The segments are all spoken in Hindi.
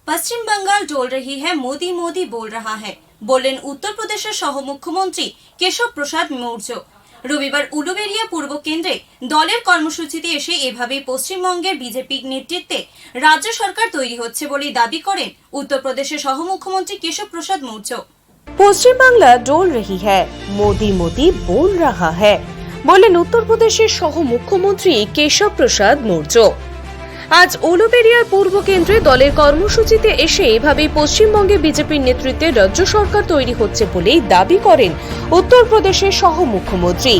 पश्चिम बंगाल डोल रही है, मोदी मोदी बोल रहा है, বললেন উত্তরপ্রদেশের সহমুখ্যমন্ত্রী কেশব প্রসাদ মৌর্য। রবিবার উলুবেড়িয়া পূর্ব কেন্দ্রে দলের কর্মসূচিতে এসে এভাবেই পশ্চিমবঙ্গের বিজেপি নেতৃত্বে রাজ্য সরকার তৈরি হচ্ছে বলেই দাবি করেন উত্তরপ্রদেশের সহমুখ্যমন্ত্রী কেশব প্রসাদ মৌর্য। পশ্চিম বাংলা ডোল রही है, मोदी मोदी बोल रहा है, বললেন উত্তরপ্রদেশের সহ মুখ্যমন্ত্রী কেশব প্রসাদ মৌর্য। আজ উলুবেড়িয়ার পূর্ব কেন্দ্রে দলের কর্মসূচিতে এসে এভাবেই পশ্চিমবঙ্গে বিজেপির নেতৃত্বে রাজ্য সরকার তৈরি হচ্ছে বলেই দাবি করেন উত্তরপ্রদেশের সহ মুখ্যমন্ত্রী।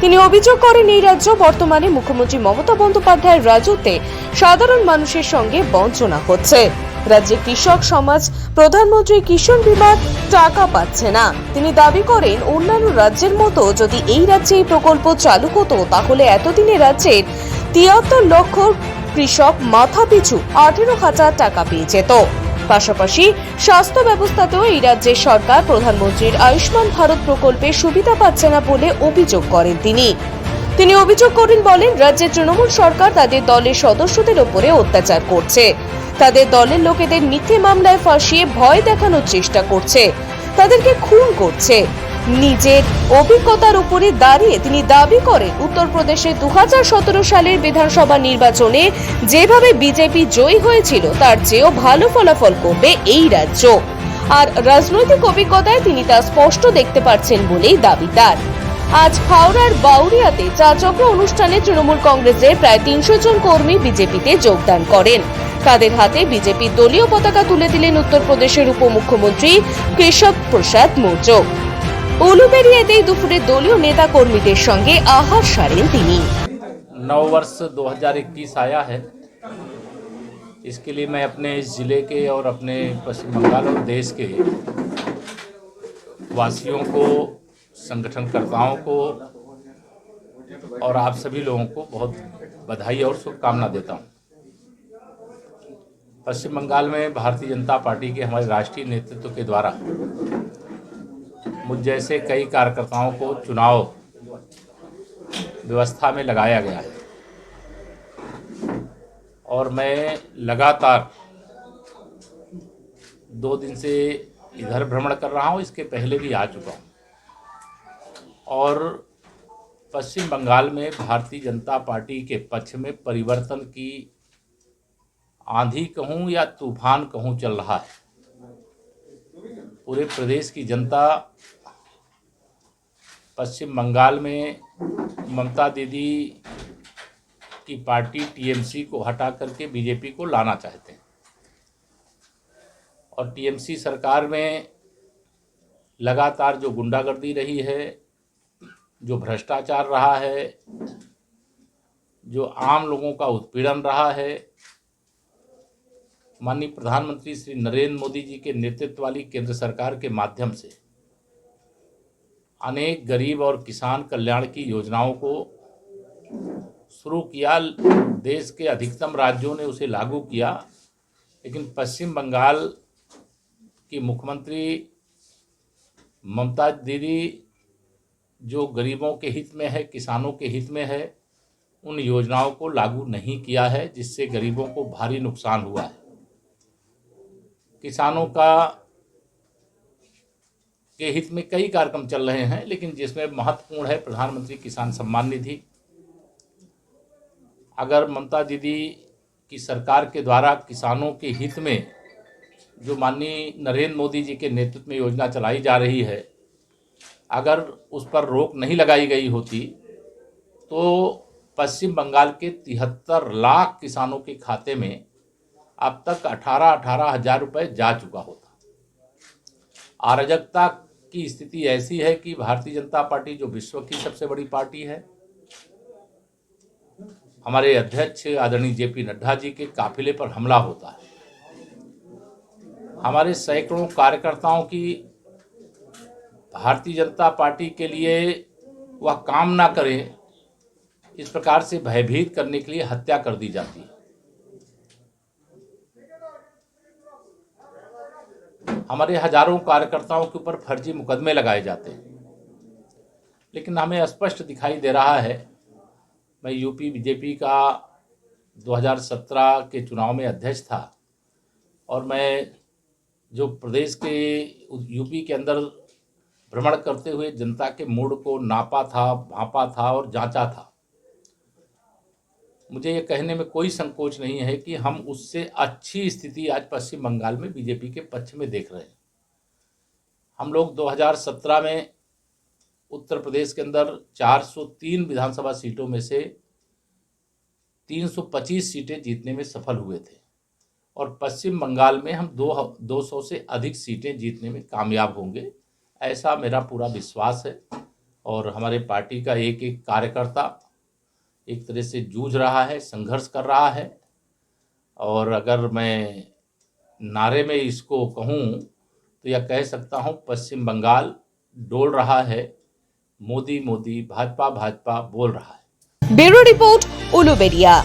তিনি অভিযোগ করেন এই রাজ্য বর্তমানে মুখ্যমন্ত্রী মমতা বন্দ্যোপাধ্যায়ের রাজত্বে সাধারণ মানুষের সঙ্গে বঞ্চনা হচ্ছে। রাজ্যে কৃষক সমাজ প্রধানমন্ত্রী কিষাণ বীমার টাকা পাচ্ছে না। তিনি দাবি করেন অন্যান্য রাজ্যের মতো যদি এই রাজ্যে এই প্রকল্প চালু হতো তাহলে এতদিনে রাজ্যের ৭৩ লক্ষ কৃষক মাথা পিছু ১৮,০০০ টাকা পেয়ে যেত। পাশাপাশি স্বাস্থ্য ব্যবস্থাতেও এই রাজ্যের সরকার প্রধানমন্ত্রীর আয়ুষ্মান ভারত প্রকল্পের সুবিধা পাচ্ছে না বলে অভিযোগ করেন তিনি অভিযোগ করেন, বলেন রাজ্যের তৃণমূল সরকার তাদের দলের সদস্যদের উপরে অত্যাচার করছে, তাদের দলের লোকেদের মিথ্যে মামলায় ফাঁসিয়ে ভয় দেখানোর চেষ্টা করছে, তাদেরকে খুন করছে। নিজের অভিজ্ঞতার উপরে দাঁড়িয়ে তিনি দাবি করেন উত্তরপ্রদেশে ২০১৭ সালের বিধানসভা নির্বাচনে যেভাবে বিজেপি জয়ী হয়েছিল তার চেয়েও ভালো ফলাফল করবে এই রাজ্য। আর রাজনৈতিক অভিজ্ঞতায় তিনি তা স্পষ্ট দেখতে পাচ্ছেন বলেই দাবি তার। আজ হাওড়ার বাউরিয়াতে চা চক্র অনুষ্ঠানে তৃণমূল কংগ্রেসের প্রায় ৩০০ জন কর্মী বিজেপিতে যোগদান করেন। তাদের হাতে বিজেপির দলীয় পতাকা তুলে দিলেন উত্তরপ্রদেশের উপমুখ্যমন্ত্রী কেশব প্রসাদ মৌর্য। উলুবেড়িয়াতেই দুপুরে দলীয় নেতা কর্মীদের সঙ্গে আহার সারেন তিনি। नववर्ष 2021 आया है, इसके लिए मैं अपने इस जिले के और अपने पश्चिम बंगाल और देश के वासियों को, संगठनकर्ताओं को और आप सभी लोगों को बहुत बधाई और शुभकामना देता हूं। पश्चिम बंगाल में भारतीय जनता पार्टी के हमारे राष्ट्रीय नेतृत्व के द्वारा मुझ जैसे कई कार्यकर्ताओं को चुनाव व्यवस्था में लगाया गया है और मैं लगातार 2 दिन से इधर भ्रमण कर रहा हूं, इसके पहले भी आ चुका हूं और पश्चिम बंगाल में भारतीय जनता पार्टी के पक्ष में परिवर्तन की आंधी कहूं या तूफान कहूं चल रहा है। पूरे प्रदेश की जनता पश्चिम बंगाल में ममता दीदी की पार्टी टीएमसी को हटा करके बीजेपी को लाना चाहते हैं और टीएमसी सरकार में लगातार जो गुंडागर्दी रही है, जो भ्रष्टाचार रहा है, जो आम लोगों का उत्पीड़न रहा है, माननीय प्रधानमंत्री श्री नरेंद्र मोदी जी के नेतृत्व वाली केंद्र सरकार के माध्यम से अनेक गरीब और किसान कल्याण की योजनाओं को शुरू किया। देश के अधिकतम राज्यों ने उसे लागू किया, लेकिन पश्चिम बंगाल की मुख्यमंत्री ममता दीदी जो गरीबों के हित में है, किसानों के हित में है, उन योजनाओं को लागू नहीं किया है, जिससे गरीबों को भारी नुकसान हुआ है। किसानों के हित में कई कार्यक्रम चल रहे हैं, लेकिन जिसमें महत्वपूर्ण है प्रधानमंत्री किसान सम्मान निधि। अगर ममता दीदी की सरकार के द्वारा किसानों के हित में जो माननीय नरेंद्र मोदी जी के नेतृत्व में योजना चलाई जा रही है, अगर उस पर रोक नहीं लगाई गई होती तो पश्चिम बंगाल के 73 लाख किसानों के खाते में अब तक 18,000 रुपये जा चुका होता। अराजकता की स्थिति ऐसी है कि भारतीय जनता पार्टी जो विश्व की सबसे बड़ी पार्टी है, हमारे अध्यक्ष आदरणीय जेपी नड्डा जी के काफिले पर हमला होता है। हमारे सैकड़ों कार्यकर्ताओं की भारतीय जनता पार्टी के लिए वह काम ना करें इस प्रकार से भयभीत करने के लिए हत्या कर दी जाती है। हमारे हजारों कार्यकर्ताओं के ऊपर फर्जी मुकदमे लगाए जाते हैं, लेकिन हमें स्पष्ट दिखाई दे रहा है। मैं यूपी बीजेपी का 2017 के चुनाव में अध्यक्ष था और मैं जो प्रदेश के यूपी के अंदर भ्रमण करते हुए जनता के मूड को नापा था, भांपा था और जांचा था, मुझे ये कहने में कोई संकोच नहीं है कि हम उससे अच्छी स्थिति आज पश्चिम बंगाल में बीजेपी के पक्ष में देख रहे हैं। हम लोग 2017 में उत्तर प्रदेश के अंदर 403 विधानसभा सीटों में से 325 सीटें जीतने में सफल हुए थे और पश्चिम बंगाल में हम 200 से अधिक सीटें जीतने में कामयाब होंगे, ऐसा मेरा पूरा विश्वास है। और हमारे पार्टी का एक एक कार्यकर्ता एक तरह से जूझ रहा है, संघर्ष कर रहा है। और अगर मैं नारे में इसको कहूँ तो यह कह सकता हूँ, पश्चिम बंगाल डोल रहा है, मोदी मोदी भाजपा भाजपा बोल रहा है। Bureau report Uluberia.